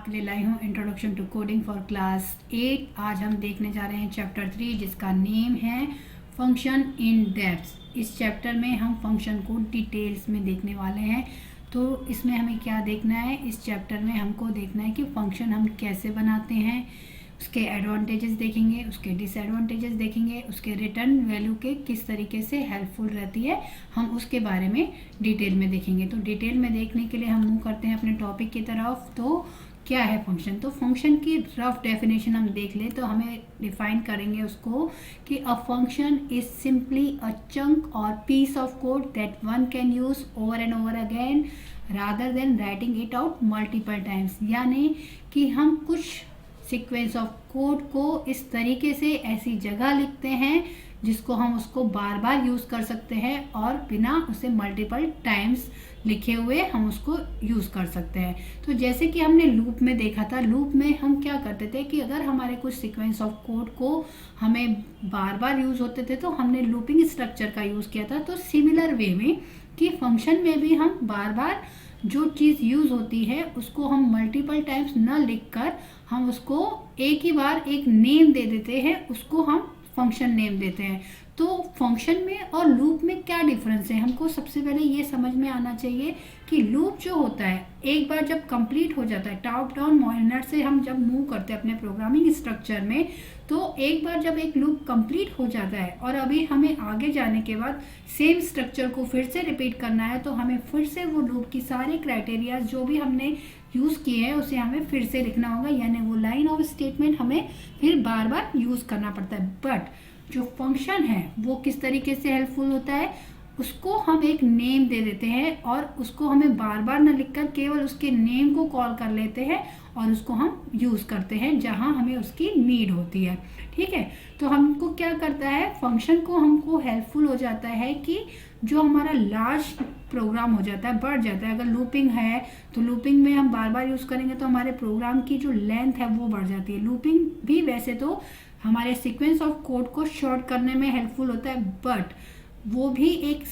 आपके लिए लाई हूँ introduction to coding for class 8। आज हम देखने जा रहे हैं चैप्टर 3 जिसका नेम है फंक्शन इन डेप्थ। इस चैप्टर में हम फंक्शन को डिटेल्स में देखने वाले हैं। तो इसमें हमें क्या देखना है, इस चैप्टर में हमको देखना है कि फंक्शन हम कैसे बनाते हैं, उसके एडवांटेजेस देखेंगे, उसके डिसएडवांटेजेस देखेंगे, उसके रिटर्न वैल्यू के किस तरीके से हेल्पफुल रहती है, हम उसके बारे में डिटेल में देखेंगे। तो डिटेल में देखने के लिए हम मूव करते हैं अपने टॉपिक की तरफ। तो क्या है फंक्शन? तो फंक्शन की रफ डेफिनेशन हम देख लें तो हमें डिफाइन करेंगे उसको कि a function is simply a chunk or piece of code that one can use over and over again rather than writing it out multiple times. यानी कि हम कुछ सीक्वेंस ऑफ कोड को इस तरीके से ऐसी जगह लिखते हैं जिसको हम उसको बार बार यूज़ कर सकते हैं और बिना उसे मल्टीपल टाइम्स लिखे हुए हम उसको यूज़ कर सकते हैं। तो जैसे कि हमने लूप में देखा था, लूप में हम क्या करते थे कि अगर हमारे कुछ सीक्वेंस ऑफ कोड को हमें बार बार यूज़ होते थे तो हमने लूपिंग स्ट्रक्चर का यूज़ किया था। तो सिमिलर वे में कि फंक्शन में भी हम बार बार जो चीज़ यूज़ होती है उसको हम मल्टीपल टाइम्स न लिखकर हम उसको एक ही बार एक नेम दे देते हैं, उसको हम फंक्शन नेम देते हैं। तो फंक्शन में और लूप में क्या डिफरेंस है, हमको सबसे पहले ये समझ में आना चाहिए कि लूप जो होता है एक बार जब कंप्लीट हो जाता है, टॉप डाउन मॉनिटर से हम जब मूव करते हैं अपने प्रोग्रामिंग स्ट्रक्चर में, तो एक बार जब एक लूप कंप्लीट हो जाता है और अभी हमें आगे जाने के बाद सेम स्ट्रक्चर को फिर से रिपीट करना है तो हमें फिर से वो लूप की सारे क्राइटेरिया जो भी हमने यूज़ किए हैं उसे हमें फिर से लिखना होगा, यानी वो लाइन ऑफ स्टेटमेंट हमें फिर बार बार यूज़ करना पड़ता है। बट जो फंक्शन है वो किस तरीके से हेल्पफुल होता है, उसको हम एक नेम दे देते हैं और उसको हमें बार बार न लिखकर केवल उसके नेम को कॉल कर लेते हैं और उसको हम यूज़ करते हैं जहां हमें उसकी नीड होती है। ठीक है, तो हमको क्या करता है, फंक्शन को हमको हेल्पफुल हो जाता है कि जो हमारा लार्ज प्रोग्राम हो जाता है, बढ़ जाता है। अगर लूपिंग है तो लूपिंग में हम बार बार यूज़ करेंगे तो हमारे प्रोग्राम की जो लेंथ है वो बढ़ जाती है। लूपिंग भी वैसे तो हमारे सीक्वेंस ऑफ कोड को शॉर्ट करने में हेल्पफुल होता है, बट वो भी एक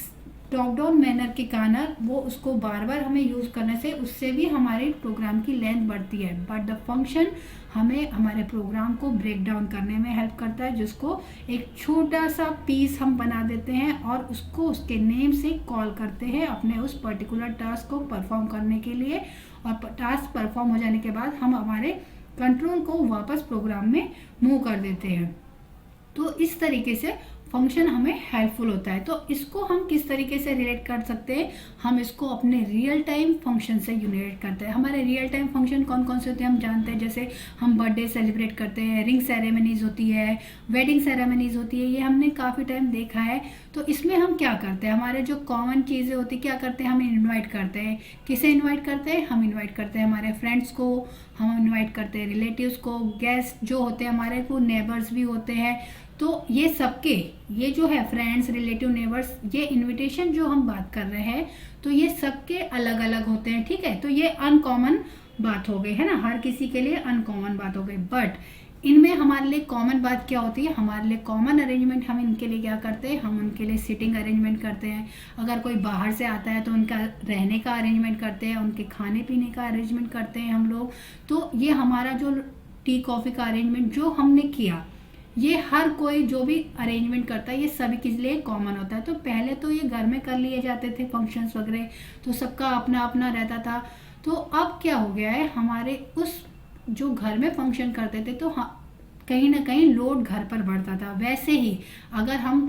टॉप डाउन मैनर के कारण वो उसको बार बार हमें यूज़ करने से उससे भी हमारे प्रोग्राम की लेंथ बढ़ती है। बट द फंक्शन हमें हमारे प्रोग्राम को ब्रेक डाउन करने में हेल्प करता है, जिसको एक छोटा सा पीस हम बना देते हैं और उसको उसके नेम से कॉल करते हैं अपने उस पर्टिकुलर टास्क को परफॉर्म करने के लिए। और टास्क परफॉर्म हो जाने के बाद हम हमारे कंट्रोल को वापस प्रोग्राम में मूव कर देते हैं। तो इस तरीके से फंक्शन हमें हेल्पफुल होता है। तो इसको हम किस तरीके से रिलेट कर सकते हैं, हम इसको अपने रियल टाइम फंक्शन से रिलेट करते हैं। हमारे रियल टाइम फंक्शन कौन कौन से होते हैं हम जानते हैं, जैसे हम बर्थडे सेलिब्रेट करते हैं, रिंग सेरेमनीज होती है, वेडिंग सेरेमनीज होती है, ये हमने काफ़ी टाइम देखा है। तो इसमें हम क्या करते हैं, हमारे जो कॉमन चीज़ें होती है क्या करते हैं, हम इन्वाइट करते हैं। किसे इन्वाइट करते हैं, हम इन्वाइट करते हैं हमारे फ्रेंड्स को, हम इन्वाइट करते हैं रिलेटिव्स को, गेस्ट जो होते हैं हमारे को नेबर्स भी होते हैं। तो ये सबके, ये जो है फ्रेंड्स, रिलेटिव, नेबर्स, ये इनविटेशन जो हम बात कर रहे हैं तो ये सबके अलग अलग होते हैं। ठीक है, तो ये अनकॉमन बात हो गई है ना, हर किसी के लिए अनकॉमन बात हो गई। बट इनमें हमारे लिए कॉमन बात क्या होती है, हमारे लिए कॉमन अरेंजमेंट हम इनके लिए क्या करते हैं, हम उनके लिए सिटिंग अरेंजमेंट करते हैं। अगर कोई बाहर से आता है तो उनका रहने का अरेंजमेंट करते हैं, उनके खाने पीने का अरेंजमेंट करते हैं हम लोग। तो ये हमारा जो टी कॉफ़ी का अरेंजमेंट जो हमने किया, ये हर कोई जो भी अरेंजमेंट करता है ये सभी के लिए कॉमन होता है। तो पहले तो ये घर में कर लिए जाते थे फंक्शंस वगैरह, तो सबका अपना अपना रहता था। तो अब क्या हो गया है, हमारे उस जो घर में फंक्शन करते थे तो कहीं ना कहीं लोड घर पर बढ़ता था। वैसे ही अगर हम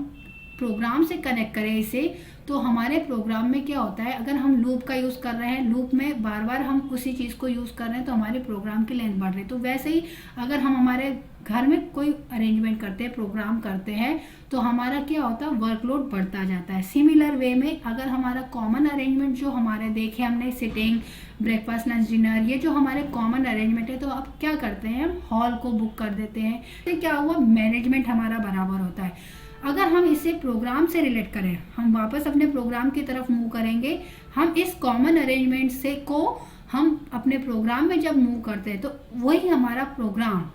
प्रोग्राम से कनेक्ट करें इसे तो हमारे प्रोग्राम में क्या होता है, अगर हम लूप का यूज़ कर रहे हैं, लूप में बार बार हम उसी चीज़ को यूज़ कर रहे हैं तो हमारे प्रोग्राम की लेंथ बढ़ रही है। तो वैसे ही अगर हम हमारे घर में कोई अरेंजमेंट करते हैं, प्रोग्राम करते हैं, तो हमारा क्या होता है, वर्कलोड बढ़ता जाता है। सिमिलर वे में अगर हमारा कॉमन अरेंजमेंट जो हमारे देखे हमने, सिटिंग, ब्रेकफास्ट, लंच, डिनर, ये जो हमारे कॉमन अरेंजमेंट है, तो अब क्या करते हैं, हम हॉल को बुक कर देते हैं। तो क्या हुआ, मैनेजमेंट हमारा बराबर होता है। अगर हम इसे प्रोग्राम से रिलेट करें, हम वापस अपने प्रोग्राम की तरफ मूव करेंगे, हम इस कॉमन अरेंजमेंट से को हम अपने प्रोग्राम में जब मूव करते हैं तो वही हमारा प्रोग्राम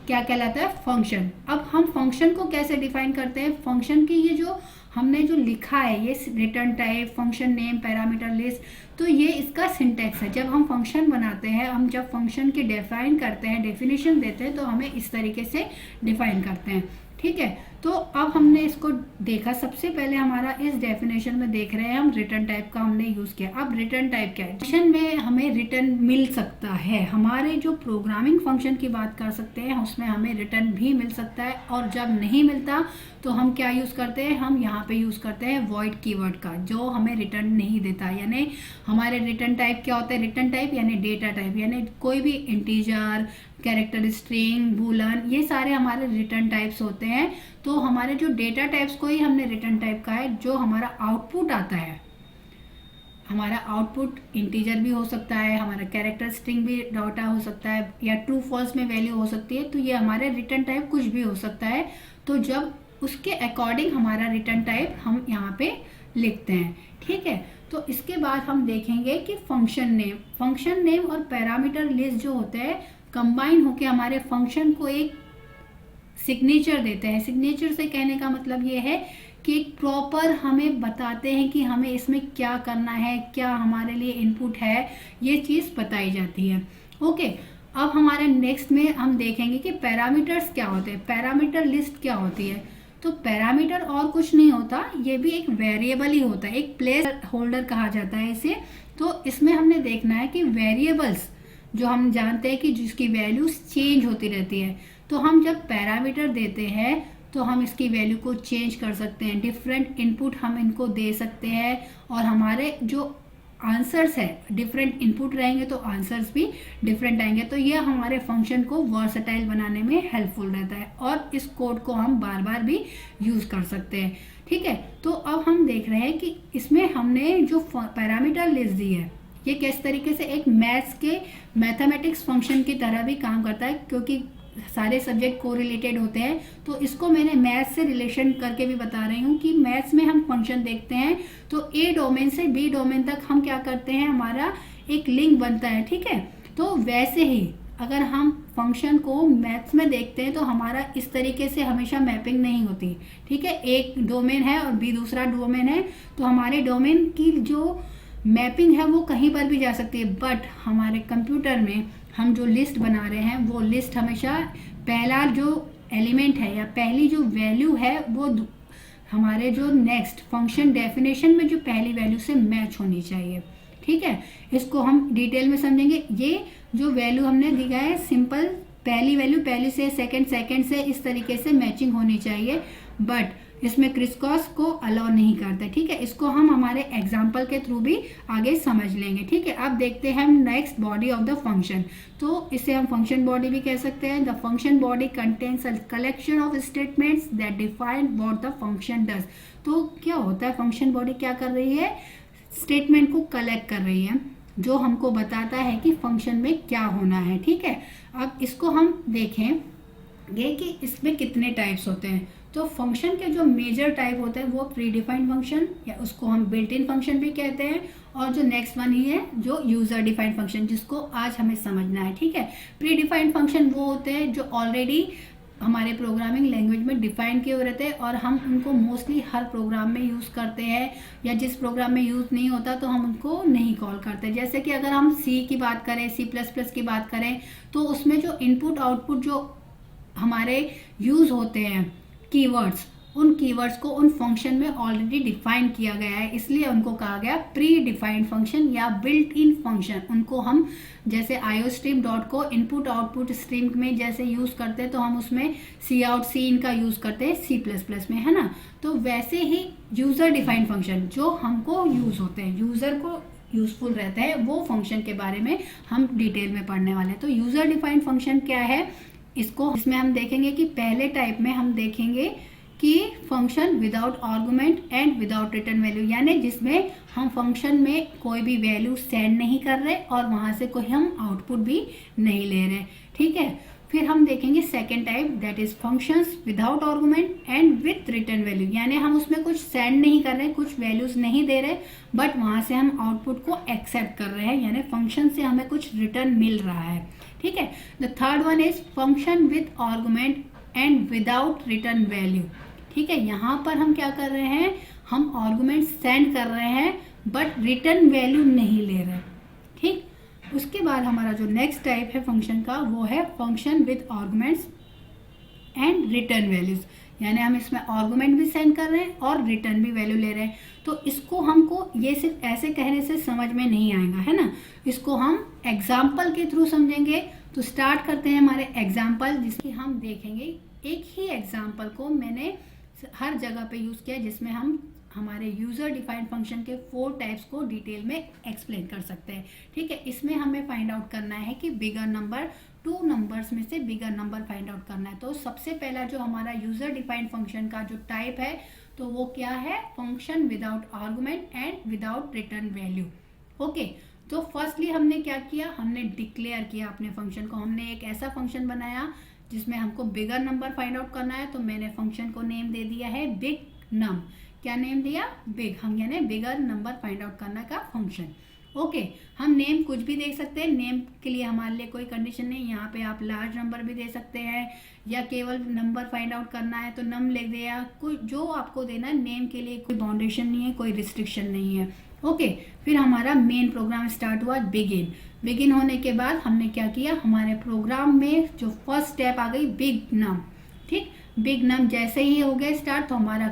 क्या कहलाता है, फंक्शन। अब हम फंक्शन को कैसे डिफाइन करते हैं, फंक्शन की ये जो हमने जो लिखा है ये return type, function name, parameter list, तो ये इसका सिंटैक्स है। जब हम फंक्शन बनाते हैं, हम जब फंक्शन की डिफाइन करते हैं, डेफिनेशन देते हैं, तो हमें इस तरीके से डिफाइन करते हैं, ठीक है। तो अब हमने इसको देखा, सबसे पहले हमारा इस डेफिनेशन में देख रहे हैं हम रिटर्न टाइप का हमने यूज किया। अब रिटर्न टाइप क्या है? फंक्शन में हमें रिटर्न मिल सकता है, हमारे जो प्रोग्रामिंग फंक्शन की बात कर सकते हैं उसमें हमें रिटर्न भी मिल सकता है, और जब नहीं मिलता तो हम क्या यूज करते हैं, हम यहाँ पे यूज करते हैं वॉइड कीवर्ड का, जो हमें रिटर्न नहीं देता। यानी हमारे रिटर्न टाइप क्या होता है? रिटर्न टाइप यानी डेटा टाइप, यानी कोई भी इंटीजर, कैरेक्टर स्ट्रिंग, बूलन, ये सारे हमारे रिटर्न टाइप्स होते हैं। तो हमारे जो डेटा टाइप्स को ही हमने रिटर्न टाइप का है। जो हमारा आउटपुट आता है, हमारा आउटपुट इंटीजर भी हो सकता है, हमारा कैरेक्टर स्ट्रिंग भी डाटा हो सकता है, या ट्रू फॉल्स में वैल्यू हो सकती है। तो ये हमारे रिटर्न टाइप कुछ भी हो सकता है। तो जब उसके अकॉर्डिंग हमारा रिटर्न टाइप हम यहाँ पे लिखते हैं, ठीक है। तो इसके बाद हम देखेंगे कि फंक्शन नेम और पैरामीटर लिस्ट जो होते हैं कंबाइन होके हमारे फंक्शन को एक सिग्नेचर देते हैं। सिग्नेचर से कहने का मतलब ये है कि एक प्रॉपर हमें बताते हैं कि हमें इसमें क्या करना है, क्या हमारे लिए इनपुट है, ये चीज़ बताई जाती है। ओके, अब हमारे नेक्स्ट में हम देखेंगे कि पैरामीटर्स क्या होते हैं, पैरामीटर लिस्ट क्या होती है। तो पैरामीटर और कुछ नहीं होता, ये भी एक वेरिएबल ही होता है, एक प्लेस होल्डर कहा जाता है इसे। तो इसमें हमने देखना है कि वेरिएबल्स जो हम जानते हैं कि जिसकी वैल्यूज चेंज होती रहती है, तो हम जब पैरामीटर देते हैं तो हम इसकी वैल्यू को चेंज कर सकते हैं, डिफरेंट इनपुट हम इनको दे सकते हैं, और हमारे जो आंसर्स है डिफरेंट इनपुट रहेंगे तो आंसर्स भी डिफरेंट आएंगे। तो ये हमारे फंक्शन को वर्सेटाइल बनाने में हेल्पफुल रहता है, और इस कोड को हम बार बार भी यूज कर सकते हैं, ठीक है। तो अब हम देख रहे हैं कि इसमें हमने जो पैरामीटर लिस्ट दी है ये किस तरीके से एक मैथ्स के मैथमेटिक्स फंक्शन की तरह भी काम करता है, क्योंकि सारे सब्जेक्ट को रिलेटेड होते हैं। तो इसको मैंने मैथ्स से रिलेशन करके भी बता रही हूँ कि मैथ्स में हम फंक्शन देखते हैं तो ए डोमेन से बी डोमेन तक हम क्या करते हैं, हमारा एक लिंक बनता है, ठीक है। तो वैसे ही अगर हम फंक्शन को मैथ्स में देखते हैं तो हमारा इस तरीके से हमेशा मैपिंग नहीं होती, ठीक है। एक डोमेन है और बी दूसरा डोमेन है, तो हमारे डोमेन की जो मैपिंग है वो कहीं पर भी जा सकती है। बट हमारे कंप्यूटर में हम जो लिस्ट बना रहे हैं वो लिस्ट हमेशा पहला जो एलिमेंट है या पहली जो वैल्यू है वो हमारे जो नेक्स्ट फंक्शन डेफिनेशन में जो पहली वैल्यू से मैच होनी चाहिए, ठीक है। इसको हम डिटेल में समझेंगे। ये जो वैल्यू हमने दिया है सिंपल, पहली वैल्यू पहली से, सेकंड से, इस तरीके से मैचिंग होनी चाहिए। बट इसमें क्रिसक्रॉस को अलाउ नहीं करते, ठीक है। इसको हम हमारे एग्जाम्पल के थ्रू भी आगे समझ लेंगे, ठीक है। अब देखते हैं हम next body of the function. तो इसे हम फंक्शन बॉडी भी कह सकते हैं। The function body contains a collection of statements that define what the function does. तो क्या होता है, फंक्शन बॉडी क्या कर रही है, स्टेटमेंट को कलेक्ट कर रही है जो हमको बताता है कि फंक्शन में क्या होना है, ठीक है। अब इसको हम देखेंगे कि इसमें कितने टाइप्स होते हैं। तो फंक्शन के जो मेजर टाइप होते हैं वो प्री डिफाइंड फंक्शन, या उसको हम बिल्ट इन फंक्शन भी कहते हैं, और जो नेक्स्ट वन ही है जो यूजर डिफाइंड फंक्शन, जिसको आज हमें समझना है, ठीक है। प्री डिफाइंड फंक्शन वो होते हैं जो ऑलरेडी हमारे प्रोग्रामिंग लैंग्वेज में डिफाइन किए हुए रहते हैं, और हम उनको मोस्टली हर प्रोग्राम में यूज़ करते हैं, या जिस प्रोग्राम में यूज़ नहीं होता तो हम उनको नहीं कॉल करते। जैसे कि अगर हम सी की बात करें, C++ की बात करें, तो उसमें जो इनपुट आउटपुट जो हमारे यूज़ होते हैं कीवर्ड्स, उन कीवर्ड्स को उन फंक्शन में ऑलरेडी डिफाइन किया गया है, इसलिए उनको कहा गया प्री डिफाइंड फंक्शन या बिल्ट इन फंक्शन। उनको हम जैसे IOStream डॉट को इनपुट आउटपुट स्ट्रीम में जैसे यूज़ करते हैं तो हम उसमें Cout Cin का यूज़ करते हैं C++ में, है ना। तो वैसे ही यूज़र डिफाइंड फंक्शन जो हमको यूज़ होते हैं, यूज़र को यूजफुल रहता है, वो फंक्शन के बारे में हम डिटेल में पढ़ने वाले हैं। तो यूज़र डिफाइंड फंक्शन क्या है, इसमें हम देखेंगे कि पहले टाइप में हम देखेंगे कि function without argument and without return value, यानी जिसमें हम फंक्शन में कोई भी वैल्यू सेंड नहीं कर रहे और वहां से कोई हम आउटपुट भी नहीं ले रहे, ठीक है। फिर हम देखेंगे second type, that is functions without argument and with return value, यानी हम उसमें कुछ सेंड नहीं कर रहे, कुछ वैल्यूज नहीं दे रहे, बट वहां से हम आउटपुट को एक्सेप्ट कर रहे हैं, यानी फंक्शन से हमें कुछ रिटर्न मिल रहा है, ठीक है। The third one is function with argument and without return value, ठीक है, यहाँ पर हम क्या कर रहे हैं, हम आर्गुमेंट सेंड कर रहे हैं बट रिटर्न वैल्यू नहीं ले रहे। ठीक, उसके बाद हमारा जो नेक्स्ट टाइप है फंक्शन का वो है function with arguments and return values, यानी हम इसमें आर्गुमेंट भी सेंड कर रहे हैं और रिटर्न भी वैल्यू ले रहे हैं। तो इसको हमको ये सिर्फ ऐसे कहने से समझ में नहीं आएगा, है ना, इसको हम एग्जाम्पल के थ्रू समझेंगे। तो स्टार्ट करते हैं हमारे एग्जाम्पल, जिसकी हम देखेंगे। एक ही एग्जाम्पल को मैंने हर जगह पे यूज किया जिसमें हम हमारे यूजर डिफाइंड फंक्शन के 4 टाइप्स को डिटेल में एक्सप्लेन कर सकते हैं। ठीक है, इसमें हमें फाइंड आउट करना है कि बिगर नंबर 2 नंबर्स में से बिगर नंबर फाइंड आउट करना है। तो सबसे पहला जो हमारा यूजर डिफाइंड फंक्शन का जो टाइप है तो वो क्या है, function without argument and without return value. Okay, तो फर्स्टली हमने क्या किया, हमने डिक्लेयर किया अपने फंक्शन को। हमने एक ऐसा फंक्शन बनाया जिसमें हमको बिगर नंबर फाइंड आउट करना है, तो मैंने फंक्शन को नेम दे दिया है बिग नम। क्या नेम दिया, बिग, हम यानी बिगर नंबर फाइंड आउट करने का फंक्शन। ओके, हम नेम कुछ भी दे सकते हैं, नेम के लिए हमारे लिए कोई कंडीशन नहीं। यहाँ पे आप लार्ज नंबर भी दे सकते हैं या केवल नंबर फाइंड आउट करना है तो नम लिख दे, या कोई जो आपको देना है, नेम के लिए कोई बाउंडेशन नहीं है, कोई रिस्ट्रिक्शन नहीं है। ओके, फिर हमारा मेन प्रोग्राम स्टार्ट हुआ बिगिन। बिगिन होने के बाद हमने क्या किया, हमारे प्रोग्राम में जो फर्स्ट स्टेप आ गई बिग नम। ठीक, बिग नम जैसे ही हो गया स्टार्ट तो हमारे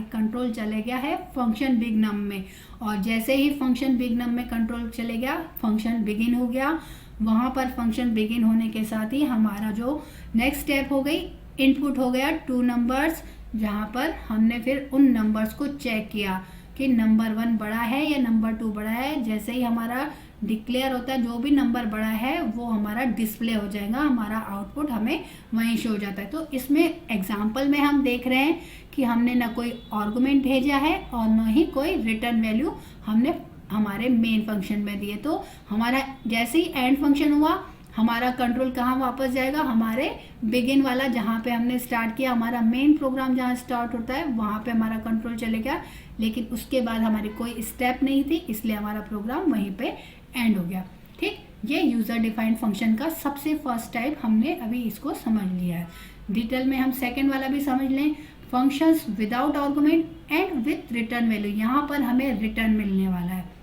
कंट्रोल चले गया है फंक्शन बिग नम में, और जैसे ही फंक्शन बिग नम में कंट्रोल चले गया फंक्शन बिगिन हो गया। वहां पर फंक्शन बिगिन होने के साथ ही हमारा जो नेक्स्ट स्टेप हो गई, इनपुट हो गया 2 नंबर्स, जहां पर हमने फिर उन नंबर्स को चेक किया कि नंबर 1 बड़ा है या नंबर 2 बड़ा है। जैसे ही हमारा डिक्लेयर होता है जो भी नंबर बड़ा है वो हमारा डिस्प्ले हो जाएगा, हमारा आउटपुट हमें वहीं शो हो जाता है। तो इसमें एग्जाम्पल में हम देख रहे हैं कि हमने ना कोई आर्गुमेंट भेजा है और न ही कोई रिटर्न वैल्यू हमने हमारे मेन फंक्शन में दिए। तो हमारा जैसे ही एंड फंक्शन हुआ हमारा कंट्रोल कहाँ वापस जाएगा, हमारे बिगिन वाला जहाँ पे हमने स्टार्ट किया, हमारा मेन प्रोग्राम जहाँ स्टार्ट होता है वहाँ पे हमारा कंट्रोल चलेगा। लेकिन उसके बाद हमारी कोई स्टेप नहीं थी, इसलिए हमारा प्रोग्राम वहीं पे एंड हो गया। ठीक, ये यूजर डिफाइंड फंक्शन का सबसे फर्स्ट टाइप हमने अभी इसको समझ लिया है। डिटेल में हम सेकंड वाला भी समझ लें, functions without argument and with return value. यहाँ पर हमें रिटर्न मिलने वाला है।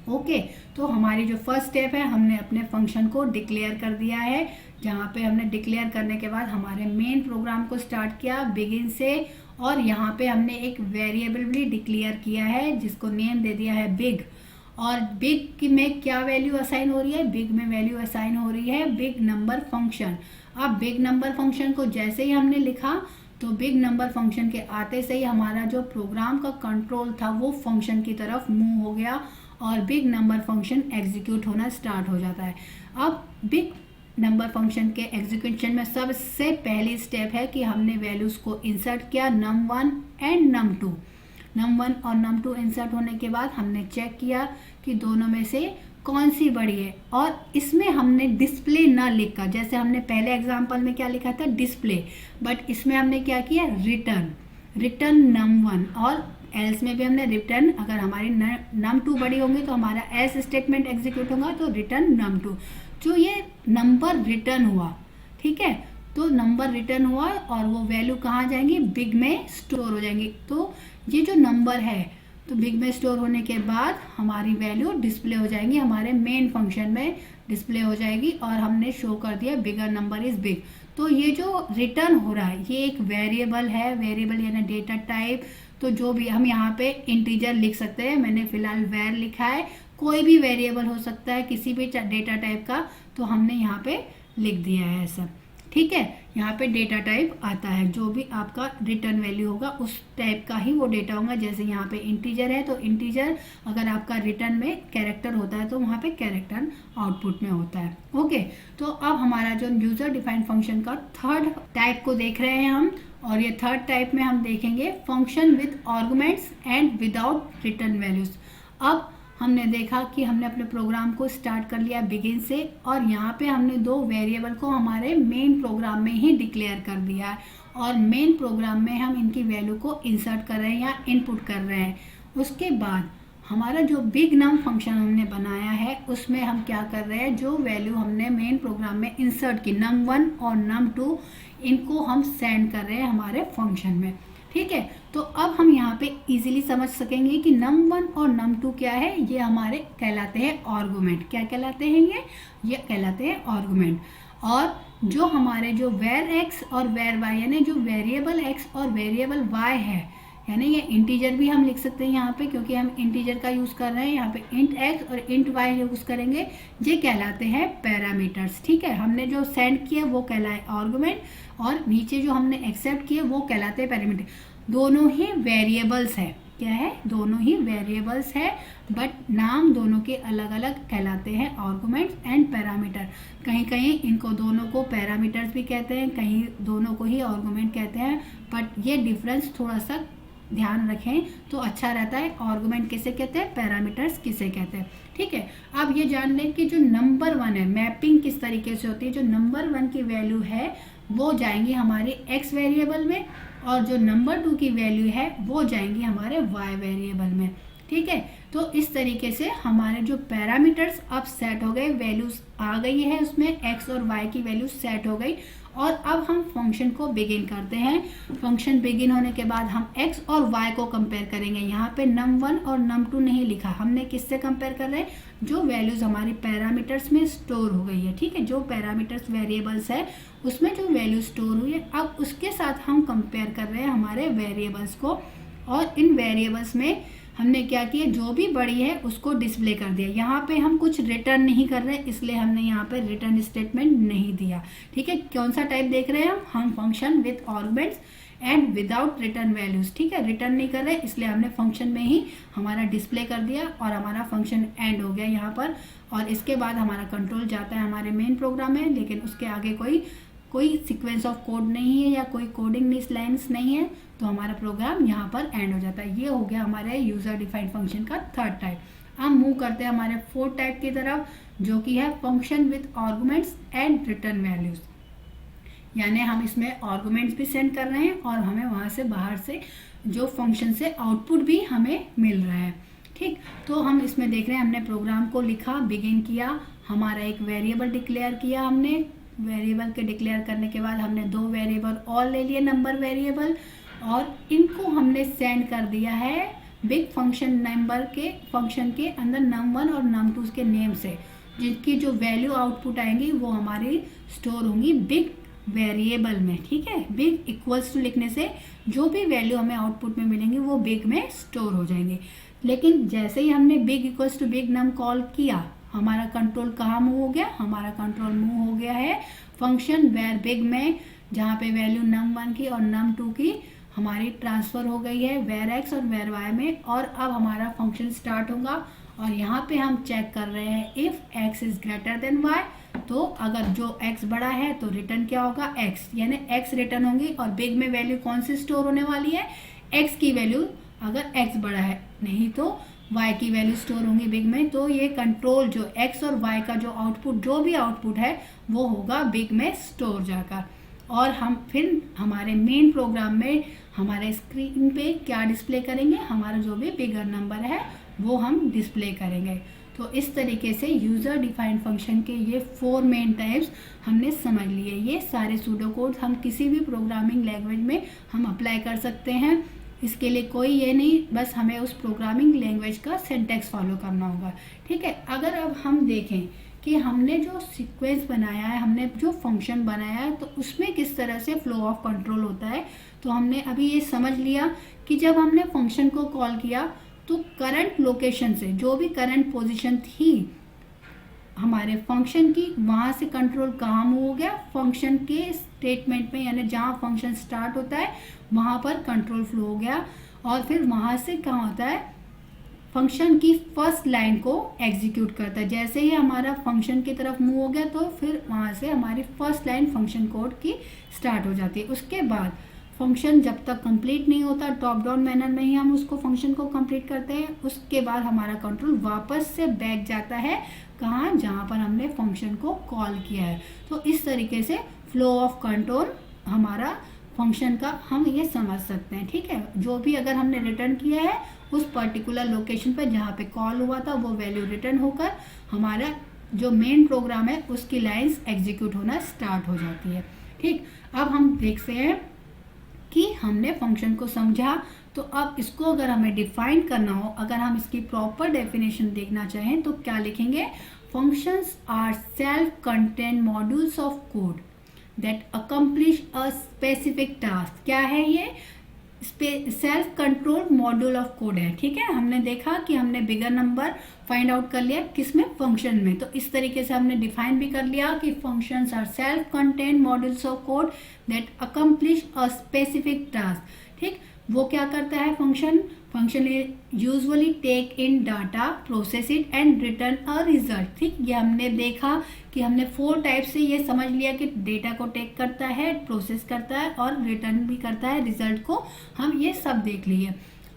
ओके, तो हमारी जो फर्स्ट स्टेप है, हमने अपने फंक्शन को डिक्लेयर कर दिया है, जहाँ पे हमने डिक्लेयर करने के बाद हमारे मेन प्रोग्राम को स्टार्ट किया बिगिन से, और यहाँ पे हमने एक वेरिएबल भी डिक्लेयर किया है जिसको नेम दे दिया है बिग। और बिग में क्या वैल्यू असाइन हो रही है, बिग में वैल्यू असाइन हो रही है बिग नंबर फंक्शन। अब बिग नंबर फंक्शन को जैसे ही हमने लिखा तो बिग नंबर फंक्शन के आते से ही हमारा जो प्रोग्राम का कंट्रोल था वो फंक्शन की तरफ मूव हो गया और बिग नंबर फंक्शन एग्जीक्यूट होना स्टार्ट हो जाता है। अब बिग नंबर फंक्शन के एग्जीक्यूशन में सबसे पहली स्टेप है कि हमने वैल्यूज को इंसर्ट किया num1 एंड num2। num1 और num2 इंसर्ट होने के बाद हमने चेक किया कि दोनों में से कौन सी बड़ी है, और इसमें हमने डिस्प्ले ना लिखा, जैसे हमने पहले एग्जांपल में क्या लिखा था डिस्प्ले, बट इसमें हमने क्या किया रिटर्न num1, और एल्स में भी हमने रिटर्न, अगर हमारी num2 बड़ी होंगी तो हमारा एल्स स्टेटमेंट एग्जीक्यूट होगा तो रिटर्न num2। जो ये नंबर रिटर्न हुआ, ठीक है, तो नंबर रिटर्न हुआ और वो वैल्यू कहाँ जाएंगी, बिग में स्टोर हो जाएंगी। तो ये जो नंबर है तो बिग में स्टोर होने के बाद हमारी वैल्यू डिस्प्ले हो जाएंगी, हमारे मेन फंक्शन में डिस्प्ले हो जाएगी, और हमने शो कर दिया बिगर नंबर इज बिग। तो ये जो रिटर्न हो रहा है ये एक वेरिएबल है, वेरिएबल यानी डेटा टाइप। तो जो भी हम यहाँ पे इंटीजर लिख सकते हैं, मैंने फिलहाल वैर लिखा है, कोई भी वेरिएबल हो सकता है किसी भी डेटा टाइप का, तो हमने यहाँ पे लिख दिया है ऐसा। ठीक है, यहाँ पे डेटा टाइप आता है, जो भी आपका रिटर्न वैल्यू होगा उस टाइप का ही वो डेटा होगा। जैसे यहाँ पे इंटीजर है तो इंटीजर अगर आपका रिटर्न में कैरेक्टर होता है तो वहाँ पे कैरेक्टर आउटपुट में होता है। ओके, तो अब हमारा जो यूजर डिफाइंड फंक्शन का थर्ड टाइप को देख रहे हैं हम, और ये थर्ड टाइप में हम देखेंगे function with arguments and without return values. अब हमने देखा कि हमने अपने प्रोग्राम को स्टार्ट कर लिया बिगिन से, और यहाँ पे हमने 2 वेरिएबल को हमारे मेन प्रोग्राम में ही डिक्लेयर कर दिया है, और मेन प्रोग्राम में हम इनकी वैल्यू को इंसर्ट कर रहे हैं या इनपुट कर रहे हैं। उसके बाद हमारा जो बिग नम फंक्शन हमने बनाया है उसमें हम क्या कर रहे हैं, जो वैल्यू हमने मेन प्रोग्राम में इंसर्ट की num1 और num2 इनको हम सेंड कर रहे हैं हमारे फंक्शन में। ठीक है, तो अब हम यहाँ पे इजीली समझ सकेंगे कि num1 और num2 क्या है, ये हमारे कहलाते हैं आर्गुमेंट। क्या कहलाते हैं ये कहलाते हैं आर्गुमेंट। और जो हमारे जो वेर एक्स और वेर वाई यानी जो वेरिएबल एक्स और वेरिएबल वाई है, यानी ये इंटीजर भी हम लिख सकते हैं यहाँ पे, क्योंकि हम इंटीजर का यूज़ कर रहे हैं। यहाँ पे इंट एक्स और इंट वाई यूज़ करेंगे, ये कहलाते हैं पैरामीटर्स। ठीक है, हमने जो सेंड किया वो कहलाए आर्गुमेंट और नीचे जो हमने एक्सेप्ट किए वो कहलाते हैं पैरामीटर। दोनों ही वेरिएबल्स है। क्या है, दोनों ही वेरिएबल्स है, बट नाम दोनों के अलग अलग कहलाते हैं, आर्गुमेंट्स एंड पैरामीटर। कहीं कहीं इनको दोनों को पैरामीटर्स भी कहते हैं, कहीं दोनों को ही आर्गुमेंट कहते हैं, बट ये डिफरेंस थोड़ा सा ध्यान रखें तो अच्छा रहता है। आर्गुमेंट किसे कहते हैं, पैरामीटर्स किसे कहते हैं। ठीक है, अब ये जान लें कि जो नंबर 1 है, मैपिंग किस तरीके से होती है। जो नंबर 1 की वैल्यू है वो जाएंगी हमारे एक्स वेरिएबल में, और जो नंबर 2 की वैल्यू है वो जाएंगी हमारे वाई वेरिएबल में। ठीक है, तो इस तरीके से हमारे जो पैरामीटर्स अब सेट हो गए, वैल्यूज आ गई है उसमें, एक्स और वाई की वैल्यू सेट हो गई। और अब हम फंक्शन को बिगिन करते हैं। फंक्शन बिगिन होने के बाद हम x और y को कंपेयर करेंगे। यहाँ पे num1 और num2 नहीं लिखा, हमने किससे कंपेयर कर रहे हैं, जो वैल्यूज हमारी पैरामीटर्स में स्टोर हो गई है। ठीक है, जो पैरामीटर्स वेरिएबल्स है उसमें जो वैल्यू स्टोर हुई है, अब उसके साथ हम कंपेयर कर रहे हैं हमारे वेरिएबल्स को। और इन वेरिएबल्स में हमने क्या किया, जो भी बड़ी है उसको डिस्प्ले कर दिया। यहाँ पे हम कुछ रिटर्न नहीं कर रहे, इसलिए हमने यहाँ पे रिटर्न स्टेटमेंट नहीं दिया। ठीक है, कौन सा टाइप देख रहे हैं हम function with arguments and without return values. ठीक है, रिटर्न नहीं कर रहे, इसलिए हमने फंक्शन में ही हमारा डिस्प्ले कर दिया और हमारा फंक्शन एंड हो गया यहाँ पर। और इसके बाद हमारा कंट्रोल जाता है हमारे मेन प्रोग्राम में, लेकिन उसके आगे कोई सीक्वेंस ऑफ कोड नहीं है या कोई कोडिंग लाइन्स नहीं है, तो हमारा प्रोग्राम यहाँ पर एंड हो जाता है। ये हो गया हमारे यूजर डिफाइंड फंक्शन का थर्ड टाइप। अब मूव करते हैं हमारे फोर्थ टाइप की तरफ, जो कि है function with arguments and return values. यानी हम इसमें आर्गुमेंट्स भी सेंड कर रहे हैं और हमें वहाँ से बाहर से जो फंक्शन से आउटपुट भी हमें मिल रहा है। ठीक, तो हम इसमें देख रहे हैं हमने प्रोग्राम को लिखा, बिगिन किया, हमारा एक वेरिएबल डिक्लेयर किया हमने। वेरिएबल के डिक्लेयर करने के बाद हमने 2 वेरिएबल और ले लिए, नंबर वेरिएबल, और इनको हमने सेंड कर दिया है बिग फंक्शन नंबर के फंक्शन के अंदर num1 और num2 के नेम से, जिनकी जो वैल्यू आउटपुट आएंगी वो हमारी स्टोर होंगी बिग वेरिएबल में। ठीक है, बिग इक्वल्स टू लिखने से जो भी वैल्यू हमें आउटपुट में मिलेंगी वो बिग में स्टोर हो जाएंगे। लेकिन जैसे ही हमने big equals to big num call किया, हमारा कंट्रोल कहाँ मूव हो गया, हमारा कंट्रोल मूव हो गया है फंक्शन वेर बिग में, जहाँ पे वैल्यू num1 की और num2 की हमारी ट्रांसफ़र हो गई है वेर एक्स और वेर वाई में। और अब हमारा फंक्शन स्टार्ट होगा और यहाँ पे हम चेक कर रहे हैं if X is greater than Y, तो अगर जो x बड़ा है तो रिटर्न क्या होगा, x, यानी x रिटर्न होंगी। और बिग में वैल्यू कौन सी स्टोर होने वाली है, x की वैल्यू, अगर x बड़ा है, नहीं तो y की वैल्यू स्टोर होंगी बिग में। तो ये कंट्रोल जो x और y का जो आउटपुट, जो भी आउटपुट है वो होगा बिग में स्टोर जाकर। और हम फिर हमारे मेन प्रोग्राम में हमारे स्क्रीन पे क्या डिस्प्ले करेंगे, हमारा जो भी बिगर नंबर है वो हम डिस्प्ले करेंगे। तो इस तरीके से यूज़र डिफाइंड फंक्शन के ये 4 मेन टाइप्स हमने समझ लिए। ये सारे सूडो कोड हम किसी भी प्रोग्रामिंग लैंग्वेज में हम अप्लाई कर सकते हैं। इसके लिए कोई ये नहीं, बस हमें उस प्रोग्रामिंग लैंग्वेज का सिंटैक्स फॉलो करना होगा। ठीक है, अगर अब हम देखें कि हमने जो सीक्वेंस बनाया है, हमने जो फंक्शन बनाया है, तो उसमें किस तरह से फ्लो ऑफ कंट्रोल होता है, तो हमने अभी ये समझ लिया कि जब हमने फंक्शन को कॉल किया तो करंट लोकेशन से जो भी करंट पोजीशन थी हमारे फंक्शन की, वहाँ से कंट्रोल कहाँ मूव हो गया, फंक्शन के स्टेटमेंट में, यानी जहाँ फंक्शन स्टार्ट होता है वहाँ पर कंट्रोल फ्लो हो गया। और फिर वहाँ से कहाँ होता है, फंक्शन की फर्स्ट लाइन को एग्जीक्यूट करता है। जैसे ही हमारा फंक्शन की तरफ मूव हो गया तो फिर वहाँ से हमारी फर्स्ट लाइन फंक्शन कोड की स्टार्ट हो जाती है। उसके बाद फंक्शन जब तक कंप्लीट नहीं होता, टॉप डाउन मैनर में ही हम उसको फंक्शन को कंप्लीट करते हैं। उसके बाद हमारा कंट्रोल वापस से बैक जाता है कहाँ, जहाँ पर हमने फंक्शन को कॉल किया है। तो इस तरीके से फ्लो ऑफ कंट्रोल हमारा फंक्शन का हम ये समझ सकते हैं। ठीक है, जो भी अगर हमने रिटर्न किया है उस पर्टिकुलर लोकेशन पर जहाँ पे कॉल हुआ था वो वैल्यू रिटर्न होकर हमारा जो मेन प्रोग्राम है उसकी लाइंस एग्जीक्यूट होना स्टार्ट हो जाती है। ठीक, अब हम देखते हैं कि हमने फंक्शन को समझा। तो अब इसको अगर हमें डिफाइन करना हो, अगर हम इसकी प्रॉपर डेफिनेशन देखना चाहें तो क्या लिखेंगे? Functions are self content modules of code that accomplish a specific task. क्या है ये? Self control module of code है। ठीक है, हमने देखा कि हमने बिगर नंबर फाइंड आउट कर लिया किसमें? फंक्शन में। तो इस तरीके से हमने डिफाइन भी कर लिया कि functions are self content modules of code that accomplish a specific task. ठीक, वो क्या करता है function? Function usually take in data, process it and return a result. ठीक, ये हमने देखा कि हमने 4 टाइप से ये समझ लिया कि डेटा को टेक करता है, प्रोसेस करता है और रिटर्न भी करता है रिजल्ट को। हम ये सब देख लिए।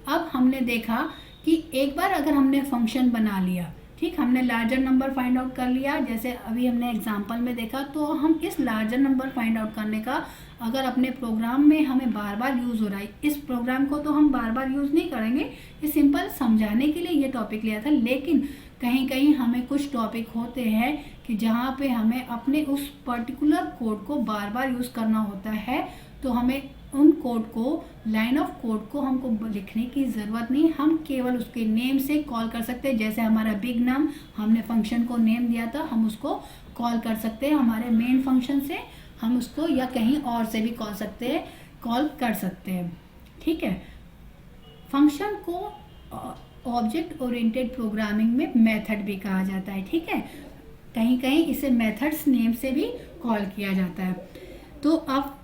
अब हमने देखा कि एक बार अगर हमने फंक्शन बना लिया, ठीक, हमने लार्जर नंबर फाइंड आउट कर लिया, जैसे अभी हमने एग्जांपल में देखा, तो हम इस लार्जर नंबर फाइंड आउट करने का अगर अपने प्रोग्राम में हमें बार बार यूज़ हो रहा है, इस प्रोग्राम को तो हम बार बार यूज़ नहीं करेंगे, ये सिंपल समझाने के लिए ये टॉपिक लिया था। लेकिन कहीं कहीं हमें कुछ टॉपिक होते हैं कि जहाँ पे हमें अपने उस पर्टिकुलर कोड को बार बार यूज़ करना होता है, तो हमें उन कोड को, लाइन ऑफ कोड को हमको लिखने की ज़रूरत नहीं, हम केवल उसके नेम से कॉल कर सकते हैं। जैसे हमारा बिग नम, हमने फंक्शन को नेम दिया था, हम उसको कॉल कर सकते हैं हमारे मेन फंक्शन से, हम उसको या कहीं और से भी कॉल कर सकते हैं। ठीक है, फंक्शन को ऑब्जेक्ट ओरिएंटेड प्रोग्रामिंग में मेथड भी कहा जाता है। ठीक है, कहीं कहीं इसे मेथड्स नेम से भी कॉल किया जाता है। तो अब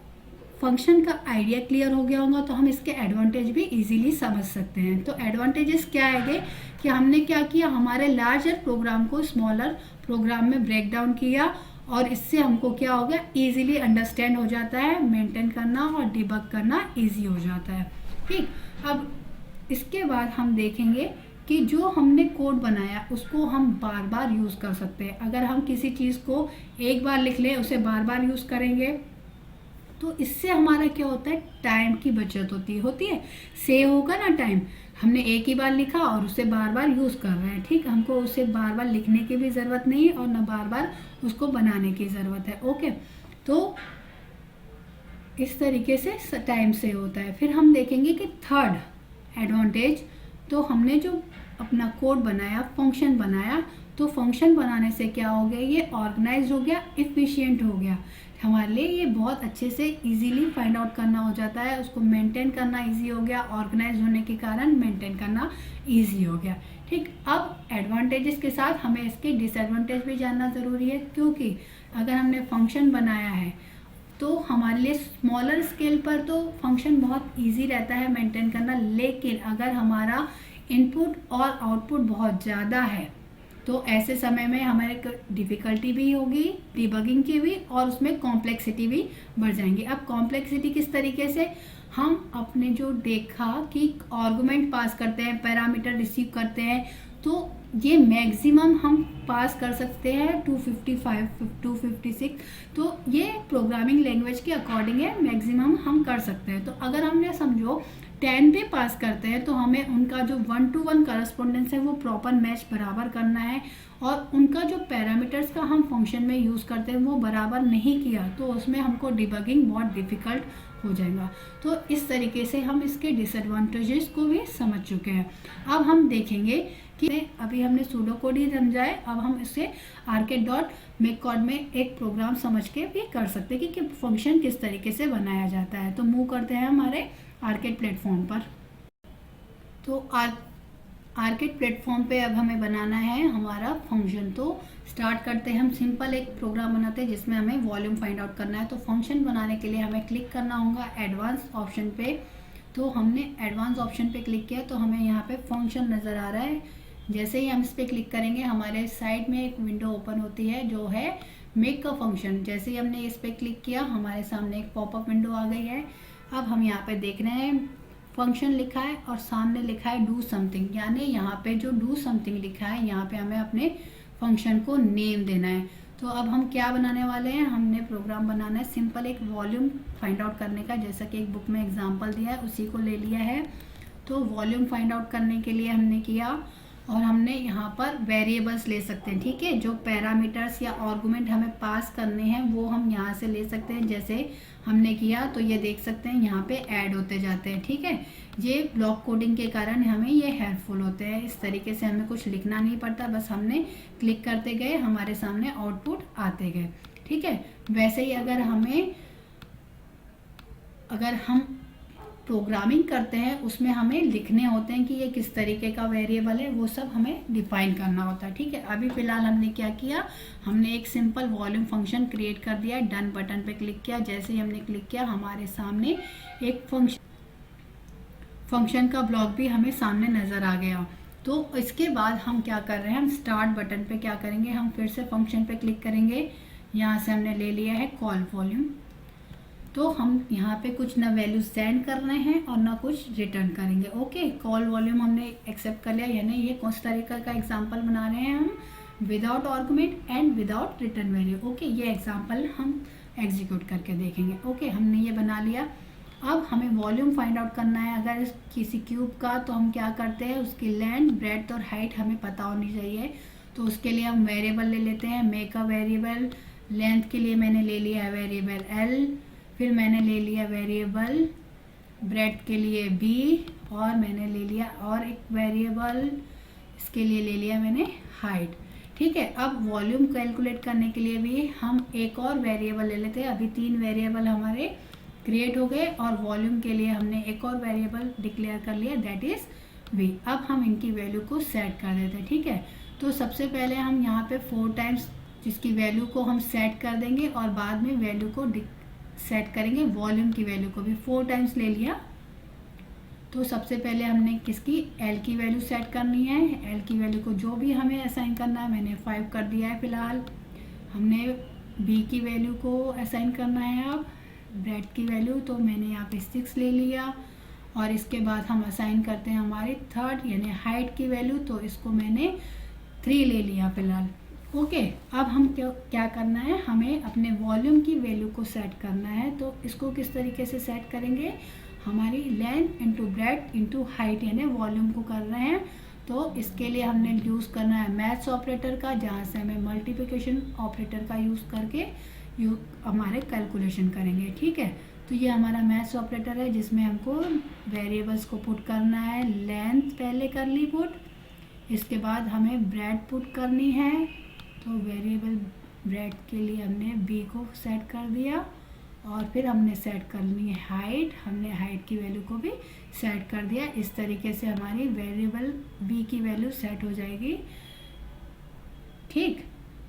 फंक्शन का आइडिया क्लियर हो गया होगा, तो हम इसके एडवांटेज भी इजीली समझ सकते हैं। तो एडवांटेजेस क्या है कि हमने क्या किया, हमारे लार्जर प्रोग्राम को स्मॉलर प्रोग्राम में ब्रेक डाउन किया और इससे हमको क्या हो गया, इजीली अंडरस्टैंड हो जाता है, मेंटेन करना और डिबग करना इजी हो जाता है। ठीक, अब इसके बाद हम देखेंगे कि जो हमने कोड बनाया उसको हम बार बार यूज़ कर सकते हैं। अगर हम किसी चीज़ को एक बार लिख लें, उसे बार बार यूज़ करेंगे, तो इससे हमारा क्या होता है, टाइम की बचत होती है, सेव होगा ना टाइम। हमने एक ही बार लिखा और उसे बार बार यूज़ कर रहे हैं। ठीक, हमको उसे बार बार लिखने की भी ज़रूरत नहीं है और न बार बार उसको बनाने की ज़रूरत है। ओके, तो इस तरीके से टाइम सेव होता है। फिर हम देखेंगे कि थर्ड एडवांटेज, तो हमने जो अपना कोड बनाया, फंक्शन बनाया, तो फंक्शन बनाने से क्या हो गया, ये ऑर्गेनाइज हो गया, इफ़िशियंट हो गया। हमारे लिए ये बहुत अच्छे से इजीली फाइंड आउट करना हो जाता है, उसको मेंटेन करना इजी हो गया, ऑर्गेनाइज होने के कारण मेंटेन करना इजी हो गया। ठीक, अब एडवांटेजेस के साथ हमें इसके डिसएडवांटेज भी जानना ज़रूरी है, क्योंकि अगर हमने फंक्शन बनाया है तो हमारे लिए स्मॉलर स्केल पर तो फंक्शन बहुत इजी रहता है मेंटेन करना, लेकिन अगर हमारा इनपुट और आउटपुट बहुत ज़्यादा है तो ऐसे समय में हमारे डिफ़िकल्टी भी होगी डिबगिंग की भी, और उसमें कॉम्प्लेक्सिटी भी बढ़ जाएंगी। अब कॉम्प्लेक्सिटी किस तरीके से, हम अपने जो देखा कि आर्गुमेंट पास करते हैं, पैरामीटर रिसीव करते हैं, तो ये मैक्सिमम हम पास कर सकते हैं 255 256। तो ये प्रोग्रामिंग लैंग्वेज के अकॉर्डिंग है, मैक्सिमम हम कर सकते हैं। तो अगर हमने समझो 10 भी पास करते हैं तो हमें उनका जो 1-to-1 करस्पॉन्डेंस है वो प्रॉपर मैच बराबर करना है, और उनका जो पैरामीटर्स का हम फंक्शन में यूज़ करते हैं वो बराबर नहीं किया तो उसमें हमको डिबगिंग बहुत डिफ़िकल्ट हो जाएगा। तो इस तरीके से हम इसके डिसएडवांटेजेस को भी समझ चुके हैं। अब हम देखेंगे कि अभी हमने सूडो कोड ही समझा है, अब हम इसे arcade.make में एक प्रोग्राम समझ के भी कर सकते हैं कि फंक्शन किस तरीके से बनाया जाता है। तो मूव करते हैं हमारे आर्केड प्लेटफॉर्म पर। तो आर्केड प्लेटफॉर्म पे अब हमें बनाना है हमारा फंक्शन। तो स्टार्ट करते हैं, हम सिंपल एक प्रोग्राम बनाते हैं जिसमें हमें वॉल्यूम फाइंड आउट करना है। तो फंक्शन बनाने के लिए हमें क्लिक करना होगा एडवांस ऑप्शन पे। तो हमने एडवांस ऑप्शन पे क्लिक किया तो हमें यहाँ पे फंक्शन नज़र आ रहा है। जैसे ही हम इस पर क्लिक करेंगे हमारे साइड में एक विंडो ओपन होती है जो है मेक का फंक्शन। जैसे ही हमने इस पर क्लिक किया हमारे सामने एक पॉपअप विंडो आ गई है। अब हम यहाँ पे देख रहे हैं फंक्शन लिखा है और सामने लिखा है डू समथिंग, यानी यहाँ पे जो डू समथिंग लिखा है यहाँ पे हमें अपने फंक्शन को नेम देना है। तो अब हम क्या बनाने वाले हैं, हमने प्रोग्राम बनाना है सिंपल एक वॉल्यूम फाइंड आउट करने का, जैसा कि एक बुक में एग्जांपल दिया है उसी को ले लिया है। तो वॉल्यूम फाइंड आउट करने के लिए हमने किया, और हमने यहाँ पर वेरिएबल्स ले सकते हैं, ठीक है। जो पैरामीटर्स या आर्गुमेंट हमें पास करने हैं वो हम यहाँ से ले सकते हैं, जैसे हमने किया तो ये देख सकते हैं यहाँ पे ऐड होते जाते हैं, ठीक है। ये ब्लॉक कोडिंग के कारण हमें ये हेल्पफुल होते हैं। इस तरीके से हमें कुछ लिखना नहीं पड़ता, बस हमने क्लिक करते गए हमारे सामने आउटपुट आते गए, ठीक है। वैसे ही अगर हम प्रोग्रामिंग करते हैं उसमें हमें लिखने होते हैं कि ये किस तरीके का वेरिएबल है, वो सब हमें डिफाइन करना होता है, ठीक है। अभी फिलहाल हमने क्या किया, हमने एक सिंपल वॉल्यूम फंक्शन क्रिएट कर दिया, डन बटन पे क्लिक किया। जैसे ही हमने क्लिक किया हमारे सामने एक फंक्शन का ब्लॉक भी हमें सामने नज़र आ गया। तो इसके बाद हम क्या कर रहे हैं, हम स्टार्ट बटन पे क्या करेंगे, हम फिर से फंक्शन पे क्लिक करेंगे। यहाँ से हमने ले लिया है कॉल वॉल्यूम, तो हम यहाँ पे कुछ ना वैल्यू सेंड कर रहे हैं और ना कुछ रिटर्न करेंगे। ओके, कॉल वॉल्यूम हमने एक्सेप्ट कर लिया, यानी ये कौन तरीके का एग्जांपल बना रहे हैं हम, without argument and without return value. Okay, ये एग्जांपल हम एग्जीक्यूट करके देखेंगे। ओके, हमने ये बना लिया। अब हमें वॉल्यूम फाइंड आउट करना है अगर किसी क्यूब का, तो हम क्या करते हैं, उसकी लेंथ, ब्रेड्थ और हाइट हमें पता होनी चाहिए। तो उसके लिए हम वेरिएबल ले लेते हैं, मेक अ वेरिएबल। लेंथ के लिए मैंने ले लिया है वेरिएबल एल, फिर मैंने ले लिया वेरिएबल ब्रेड्थ के लिए बी, और मैंने ले लिया और एक वेरिएबल इसके लिए ले लिया मैंने हाइट, ठीक है। अब वॉल्यूम कैलकुलेट करने के लिए भी हम एक और वेरिएबल ले लेते हैं। अभी 3 वेरिएबल हमारे क्रिएट हो गए, और वॉल्यूम के लिए हमने एक और वेरिएबल डिक्लेयर कर लिया, दैट इज वी। अब हम इनकी वैल्यू को सेट कर देते हैं, ठीक है। तो सबसे पहले हम यहाँ पे 4 टाइम्स जिसकी वैल्यू को हम सेट कर देंगे, और बाद में वैल्यू को सेट करेंगे, वॉल्यूम की वैल्यू को भी 4 टाइम्स ले लिया। तो सबसे पहले हमने किसकी, एल की वैल्यू सेट करनी है। एल की वैल्यू को जो भी हमें असाइन करना है, मैंने 5 कर दिया है फिलहाल। हमने बी की वैल्यू को असाइन करना है, अब ब्रेड्थ की वैल्यू, तो मैंने यहाँ पे 6 ले लिया। और इसके बाद हम असाइन करते हैं हमारी थर्ड यानी हाइट की वैल्यू, तो इसको मैंने 3 ले लिया फिलहाल। ओके, अब हम क्या करना है, हमें अपने वॉल्यूम की वैल्यू को सेट करना है। तो इसको किस तरीके से सेट करेंगे, हमारी length into breadth into height यानी वॉल्यूम को कर रहे हैं। तो इसके लिए हमने यूज़ करना है मैथ्स ऑपरेटर का, जहाँ से हमें मल्टीप्लिकेशन ऑपरेटर का यूज़ करके हमारे कैलकुलेशन करेंगे, ठीक है। तो ये हमारा मैथ्स ऑपरेटर है जिसमें हमको वेरिएबल्स को पुट करना है। लेंथ पहले कर ली पुट, इसके बाद हमें ब्रेड्थ पुट करनी है। तो वेरिएबल ब्रेड्थ के लिए हमने बी को सेट कर दिया, और फिर हमने सेट करनी है हाइट, हमने हाइट की वैल्यू को भी सेट कर दिया। इस तरीके से हमारी वेरिएबल बी की वैल्यू सेट हो जाएगी, ठीक।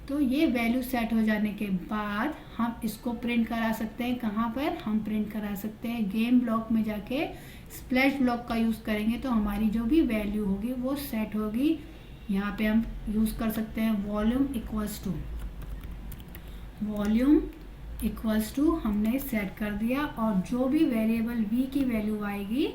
तो ये वैल्यू सेट हो जाने के बाद हम इसको प्रिंट करा सकते हैं, कहाँ पर हम प्रिंट करा सकते हैं, गेम ब्लॉक में जाके स्प्लैश ब्लॉक का यूज़ करेंगे तो हमारी जो भी वैल्यू होगी वो सेट होगी। यहाँ पे हम यूज़ कर सकते हैं वॉल्यूम इक्वल्स टू हमने सेट कर दिया, और जो भी वेरिएबल v की वैल्यू आएगी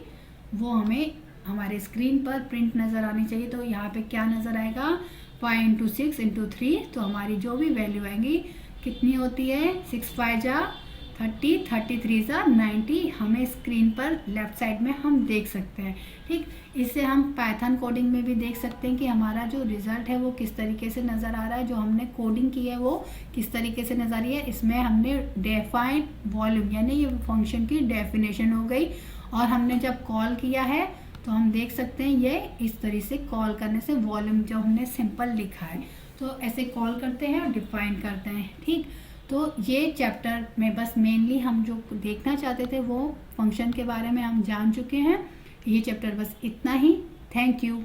वो हमें हमारे स्क्रीन पर प्रिंट नज़र आनी चाहिए। तो यहाँ पे क्या नज़र आएगा, 5 × 6 × 3, तो हमारी जो भी वैल्यू आएंगी कितनी होती है, 6 × 5 = 30, 33 = 90, हमें स्क्रीन पर लेफ्ट साइड में हम देख सकते हैं, ठीक। इससे हम पाइथन कोडिंग में भी देख सकते हैं कि हमारा जो रिज़ल्ट है वो किस तरीके से नज़र आ रहा है, जो हमने कोडिंग की है वो किस तरीके से नज़र आ रही है। इसमें हमने डेफाइन वॉल्यूम यानी ये फंक्शन की डेफिनेशन हो गई, और हमने जब कॉल किया है तो हम देख सकते हैं ये इस तरीके से कॉल करने से वॉल्यूम जो हमने सिंपल लिखा है तो ऐसे कॉल करते हैं और डिफाइन करते हैं, ठीक। तो ये चैप्टर में बस मेनली हम जो देखना चाहते थे वो फंक्शन के बारे में हम जान चुके हैं। ये चैप्टर बस इतना ही। Thank you.